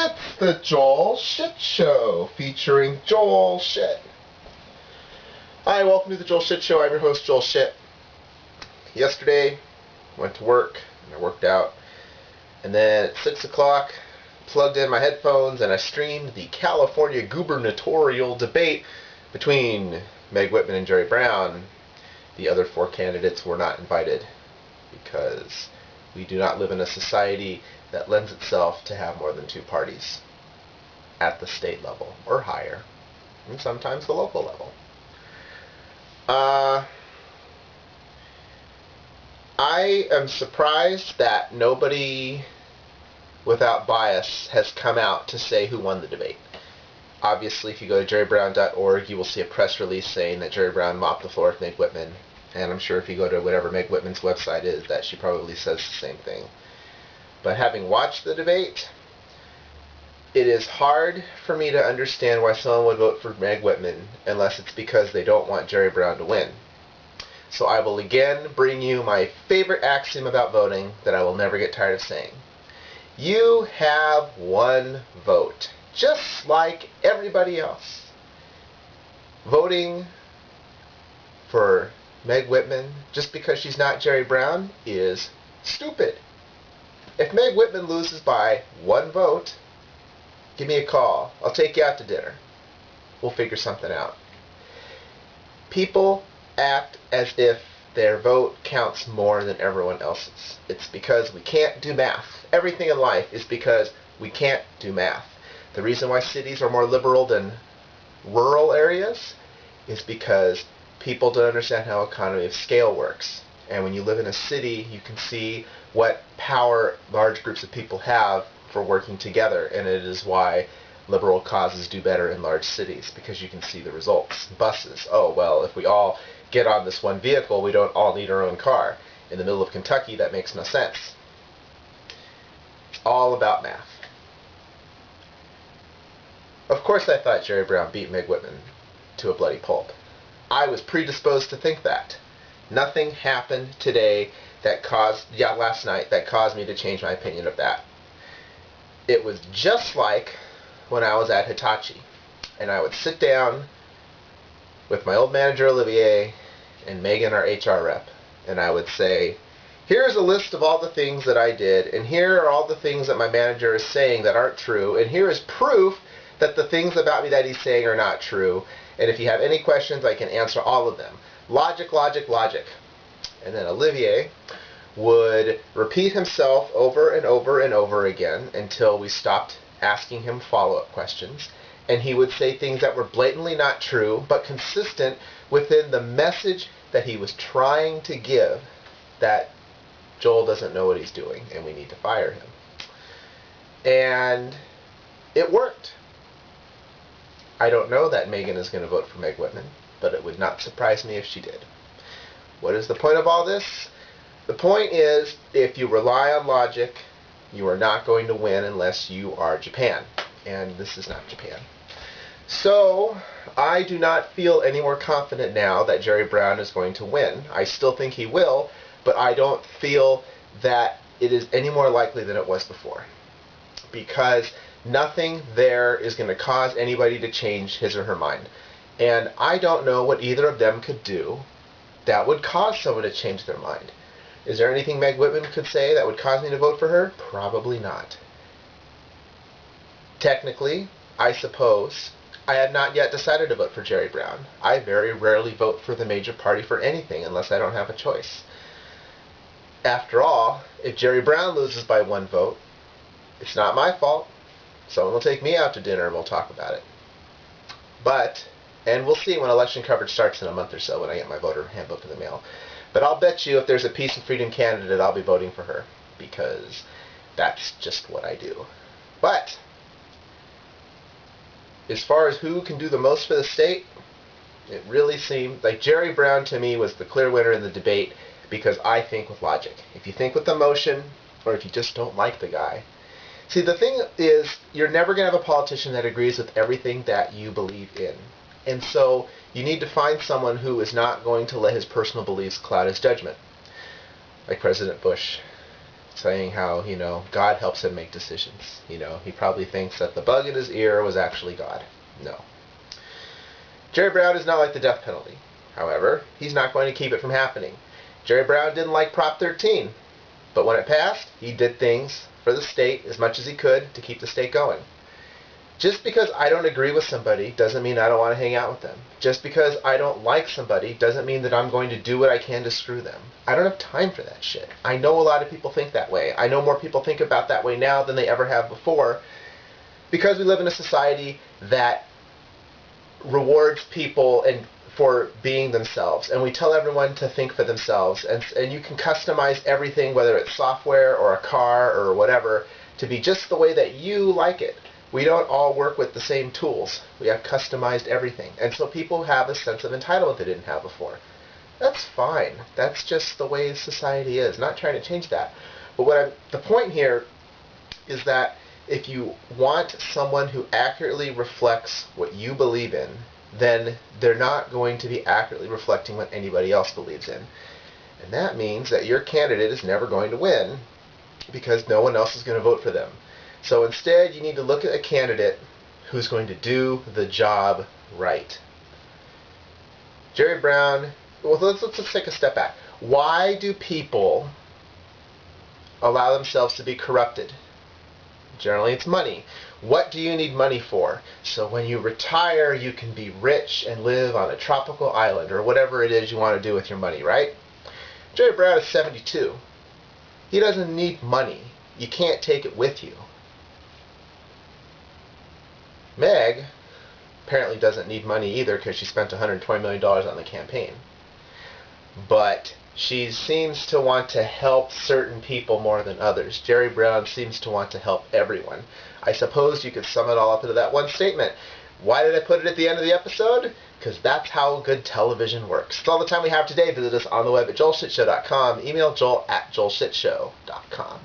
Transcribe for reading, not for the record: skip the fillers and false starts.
It's the Joel Shit Show, featuring Joel Shit. Hi, welcome to the Joel Shit Show. I'm your host, Joel Shit. Yesterday, went to work, and I worked out, and then at 6 o'clock, plugged in my headphones, and I streamed the California gubernatorial debate between Meg Whitman and Jerry Brown. The other four candidates were not invited, because we do not live in a society that lends itself to have more than two parties at the state level or higher, and sometimes the local level. I am surprised that nobody without bias has come out to say who won the debate. Obviously, if you go to jerrybrown.org, you will see a press release saying that Jerry Brown mopped the floor with Meg Whitman. And I'm sure if you go to whatever Meg Whitman's website is, that she probably says the same thing. But having watched the debate, it is hard for me to understand why someone would vote for Meg Whitman unless it's because they don't want Jerry Brown to win. So I will again bring you my favorite axiom about voting that I will never get tired of saying. You have one vote, just like everybody else. Voting for Meg Whitman just because she's not Jerry Brown is stupid. If Meg Whitman loses by one vote, give me a call. I'll take you out to dinner. We'll figure something out. People act as if their vote counts more than everyone else's. It's because we can't do math. Everything in life is because we can't do math. The reason why cities are more liberal than rural areas is because people don't understand how economy of scale works. And when you live in a city, you can see what power large groups of people have for working together. And it is why liberal causes do better in large cities, because you can see the results. Buses. Oh, well, if we all get on this one vehicle, we don't all need our own car. In the middle of Kentucky, that makes no sense. It's all about math. Of course I thought Jerry Brown beat Meg Whitman to a bloody pulp. I was predisposed to think that. Nothing happened today last night that caused me to change my opinion of that. It was just like when I was at Hitachi, and I would sit down with my old manager Olivier and Megan, our HR rep, and I would say, here's a list of all the things that I did, and here are all the things that my manager is saying that aren't true, and here is proof that the things about me that he's saying are not true, and if you have any questions, I can answer all of them. Logic, logic, logic. And then Olivier would repeat himself over and over and over again until we stopped asking him follow-up questions. And he would say things that were blatantly not true, but consistent within the message that he was trying to give, that Joel doesn't know what he's doing and we need to fire him. And it worked. I don't know that Megan is going to vote for Meg Whitman, but it would not surprise me if she did. What is the point of all this? The point is, if you rely on logic, you are not going to win unless you are Japan. And this is not Japan. So, I do not feel any more confident now that Jerry Brown is going to win. I still think he will, but I don't feel that it is any more likely than it was before. Because nothing there is going to cause anybody to change his or her mind. And I don't know what either of them could do that would cause someone to change their mind. Is there anything Meg Whitman could say that would cause me to vote for her? Probably not. Technically, I suppose, I had not yet decided to vote for Jerry Brown. I very rarely vote for the major party for anything unless I don't have a choice. After all, if Jerry Brown loses by one vote, it's not my fault. Someone will take me out to dinner and we'll talk about it. And we'll see when election coverage starts in a month or so when I get my voter handbook in the mail. But I'll bet you if there's a peace and freedom candidate, I'll be voting for her, because that's just what I do. But as far as who can do the most for the state, it really seemed like Jerry Brown to me was the clear winner in the debate, because I think with logic. If you think with emotion, or if you just don't like the guy. See, the thing is, you're never going to have a politician that agrees with everything that you believe in. And so you need to find someone who is not going to let his personal beliefs cloud his judgment. Like President Bush saying how, God helps him make decisions. He probably thinks that the bug in his ear was actually God. No. Jerry Brown is not like the death penalty. However, he's not going to keep it from happening. Jerry Brown didn't like Prop 13, but when it passed, he did things for the state as much as he could to keep the state going. Just because I don't agree with somebody doesn't mean I don't want to hang out with them. Just because I don't like somebody doesn't mean that I'm going to do what I can to screw them. I don't have time for that shit. I know a lot of people think that way. I know more people think about that way now than they ever have before, because we live in a society that rewards people for being themselves, and we tell everyone to think for themselves, and you can customize everything, whether it's software or a car or whatever, to be just the way that you like it. We don't all work with the same tools. We have customized everything, and so people have a sense of entitlement they didn't have before. That's fine. That's just the way society is. Not trying to change that. But the point here is that if you want someone who accurately reflects what you believe in, then they're not going to be accurately reflecting what anybody else believes in. And that means that your candidate is never going to win because no one else is going to vote for them. So instead, you need to look at a candidate who's going to do the job right. Jerry Brown, well, let's take a step back. Why do people allow themselves to be corrupted? Generally, it's money. What do you need money for? So when you retire, you can be rich and live on a tropical island or whatever it is you want to do with your money, right? Jerry Brown is 72. He doesn't need money. You can't take it with you. Meg apparently doesn't need money either because she spent $120 million on the campaign. But she seems to want to help certain people more than others. Jerry Brown seems to want to help everyone. I suppose you could sum it all up into that one statement. Why did I put it at the end of the episode? Because that's how good television works. That's all the time we have today. Visit us on the web at joelshitshow.com. Email joel@joelshitshow.com.